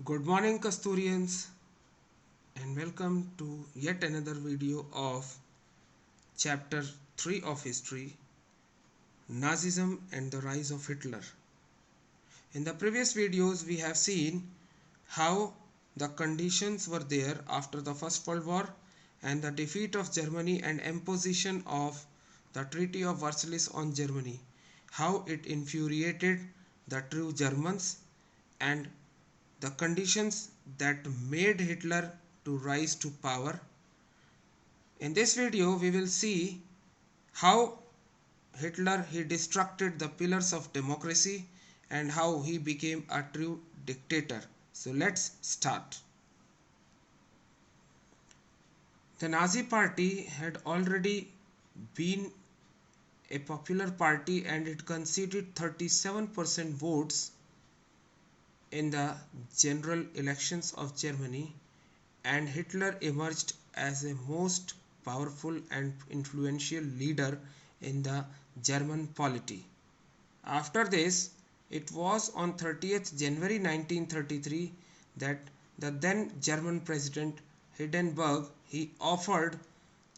Good morning, Kasturians, and welcome to yet another video of Chapter 3 of History, Nazism and the Rise of Hitler. In the previous videos, we have seen how the conditions were there after the First World War and the defeat of Germany and imposition of the Treaty of Versailles on Germany, how it infuriated the true Germans and the conditions that made Hitler to rise to power. In this video we will see how Hitler he destructed the pillars of democracy and how he became a true dictator. So let's start. The Nazi party had already been a popular party and it conceded 37% votes in the general elections of Germany, and Hitler emerged as a most powerful and influential leader in the German polity. After this, it was on 30th January 1933 that the then German president Hindenburg he offered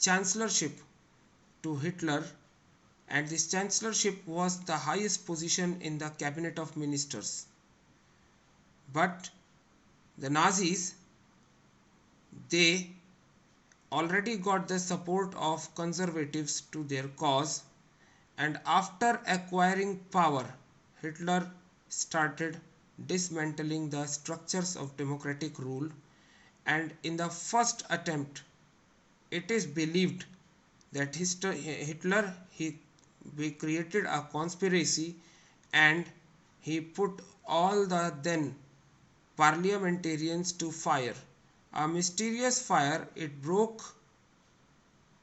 chancellorship to Hitler, and this chancellorship was the highest position in the cabinet of ministers. But the Nazis they already got the support of conservatives to their cause, and after acquiring power, Hitler started dismantling the structures of democratic rule, and in the first attempt, it is believed that Hitler he created a conspiracy and he put all the then parliamentarians to fire. A mysterious fire it broke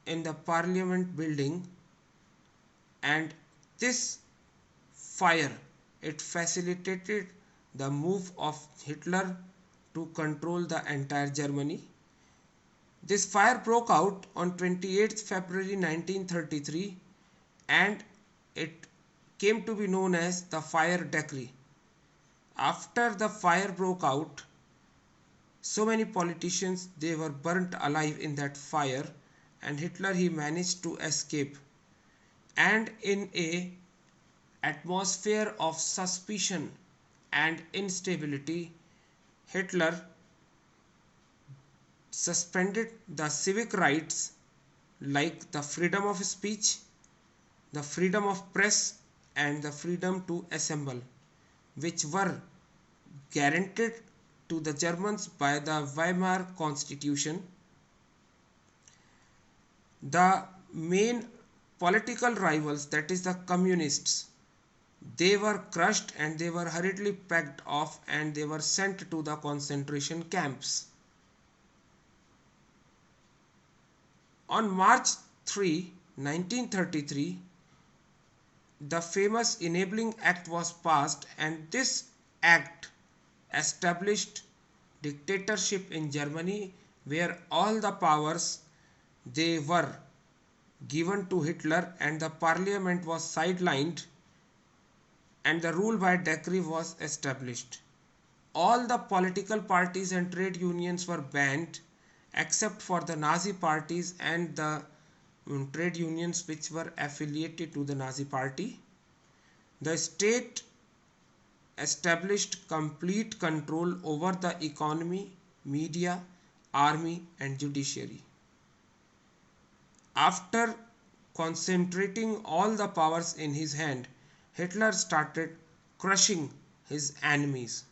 in the parliament building, and this fire it facilitated the move of Hitler to control the entire Germany. This fire broke out on 28th February 1933 and it came to be known as the fire decree. After the fire broke out, so many politicians they were burnt alive in that fire, and Hitler he managed to escape. And in a atmosphere of suspicion and instability, Hitler suspended the civic rights like the freedom of speech, the freedom of press, and the freedom to assemble, which were guaranteed to the Germans by the Weimar Constitution. The main political rivals, that is the communists, they were crushed and they were hurriedly packed off and they were sent to the concentration camps. On March 3, 1933, the famous Enabling Act was passed, and this act established dictatorship in Germany where all the powers they were given to Hitler and the parliament was sidelined and the rule by decree was established. All the political parties and trade unions were banned except for the Nazi parties and the trade unions which were affiliated to the Nazi party. The state established complete control over the economy, media, army, and judiciary. After concentrating all the powers in his hand, Hitler started crushing his enemies.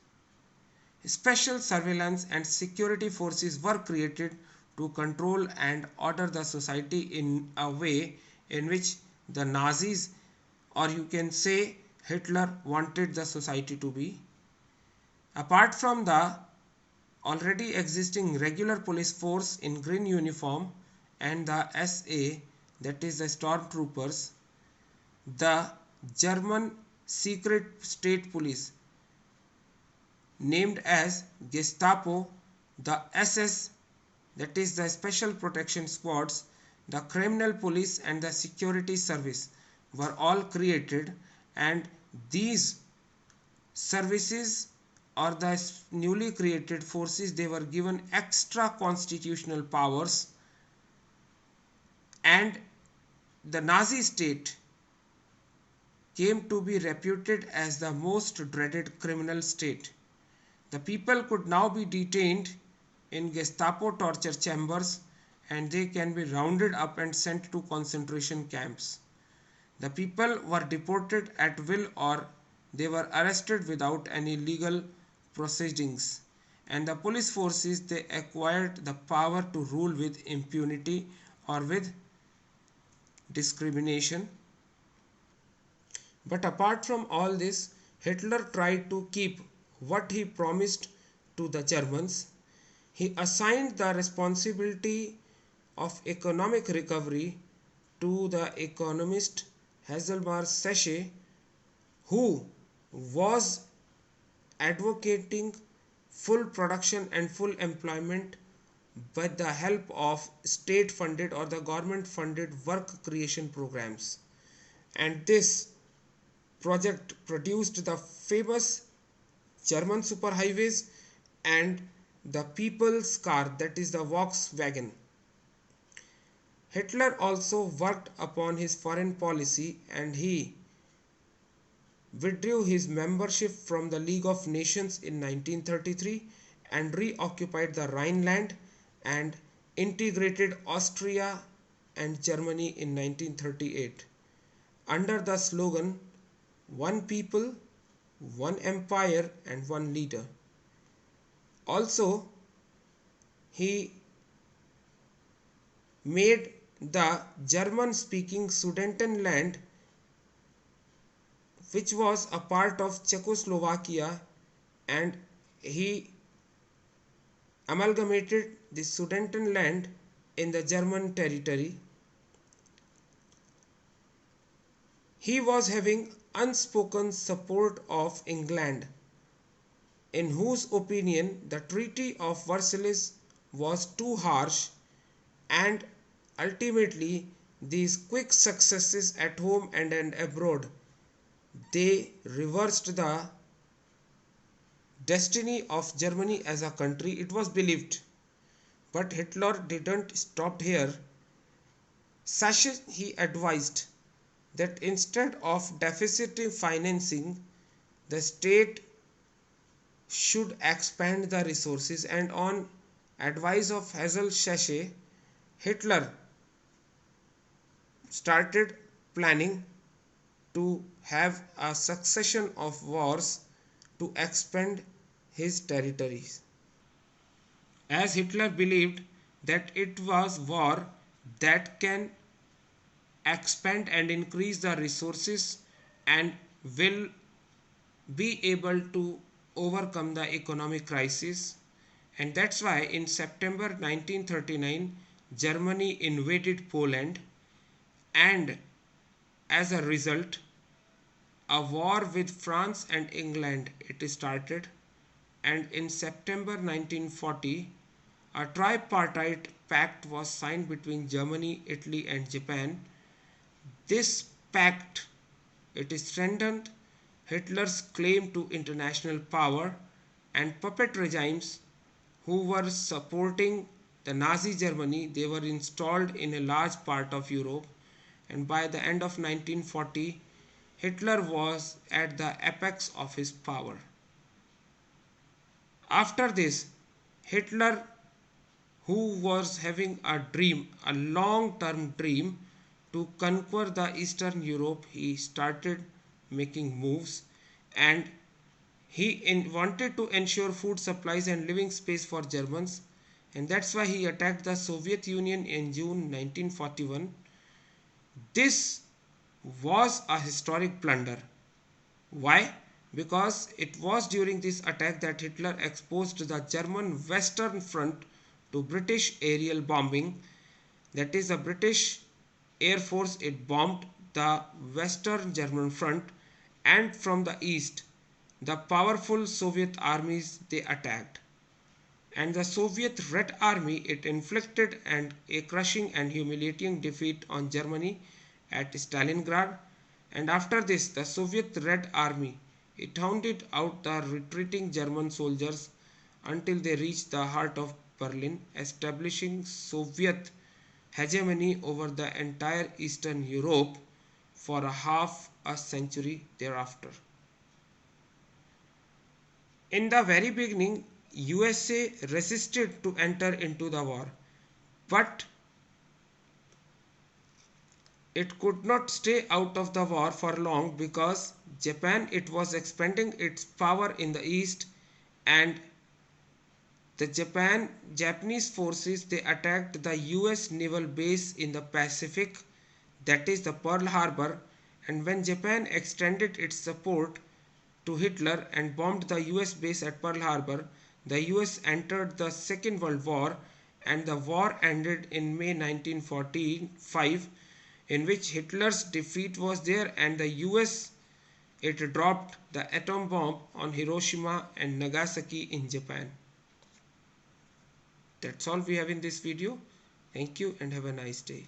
Special surveillance and security forces were created to control and order the society in a way in which the Nazis, or you can say Hitler, wanted the society to be. Apart from the already existing regular police force in green uniform and the SA, that is the stormtroopers, the German secret state police named as Gestapo, the SS, that is the special protection squads, the criminal police and the security service were all created, and these services or the newly created forces, they were given extra constitutional powers, and the Nazi state came to be reputed as the most dreaded criminal state. The people could now be detained in Gestapo torture chambers, and they can be rounded up and sent to concentration camps. The people were deported at will, or they were arrested without any legal proceedings. And the police forces, they acquired the power to rule with impunity or with discrimination. But apart from all this, Hitler tried to keep what he promised to the Germans. He assigned the responsibility of economic recovery to the economist Hazelmar Sachse, who was advocating full production and full employment with the help of state funded or the government funded work creation programs. And this project produced the famous German superhighways and the people's car, that is the Volkswagen. Hitler also worked upon his foreign policy, and he withdrew his membership from the League of Nations in 1933 and reoccupied the Rhineland and integrated Austria and Germany in 1938 under the slogan "One people, one empire and one leader." Also, he made the German-speaking Sudetenland, which was a part of Czechoslovakia, and he amalgamated the Sudetenland in the German territory. He was having unspoken support of England, in whose opinion the Treaty of Versailles was too harsh, and ultimately these quick successes at home and abroad, they reversed the destiny of Germany as a country, it was believed. But Hitler didn't stop here. Sachse, he advised that instead of deficit financing, the state should expand the resources, and on advice of Hazel Sachse, Hitler started planning to have a succession of wars to expand his territories. As Hitler believed that it was war that can expand and increase the resources and will be able to overcome the economic crisis, and that's why in September 1939 Germany invaded Poland, and as a result a war with France and England it started. And in September 1940 a tripartite pact was signed between Germany, Italy and Japan. This pact, it strengthened Hitler's claim to international power, and puppet regimes who were supporting the Nazi Germany, they were installed in a large part of Europe, and by the end of 1940 Hitler was at the apex of his power. After this, Hitler, who was having a dream, a long-term dream to conquer the Eastern Europe, he started making moves, and he wanted to ensure food supplies and living space for Germans, and that's why he attacked the Soviet Union in June 1941. This was a historic blunder. Why? Because it was during this attack that Hitler exposed the German Western Front to British aerial bombing. That is, the British Air Force, it bombed the Western German Front, and from the east the powerful Soviet armies, they attacked. And the Soviet Red Army, it inflicted a crushing and humiliating defeat on Germany at Stalingrad. And after this the Soviet Red Army, It hounded out the retreating German soldiers until they reached the heart of Berlin, establishing Soviet hegemony over the entire Eastern Europe for a half a century thereafter. In the very beginning, USA resisted to enter into the war, but it could not stay out of the war for long because Japan it was expanding its power in the east, and the Japanese forces they attacked the US naval base in the Pacific, that is the Pearl Harbor. And when Japan extended its support to Hitler and bombed the US base at Pearl Harbor, the US entered the Second World War, and the war ended in May 1945, in which Hitler's defeat was there and the US it dropped the atom bomb on Hiroshima and Nagasaki in Japan. That's all we have in this video. Thank you and have a nice day.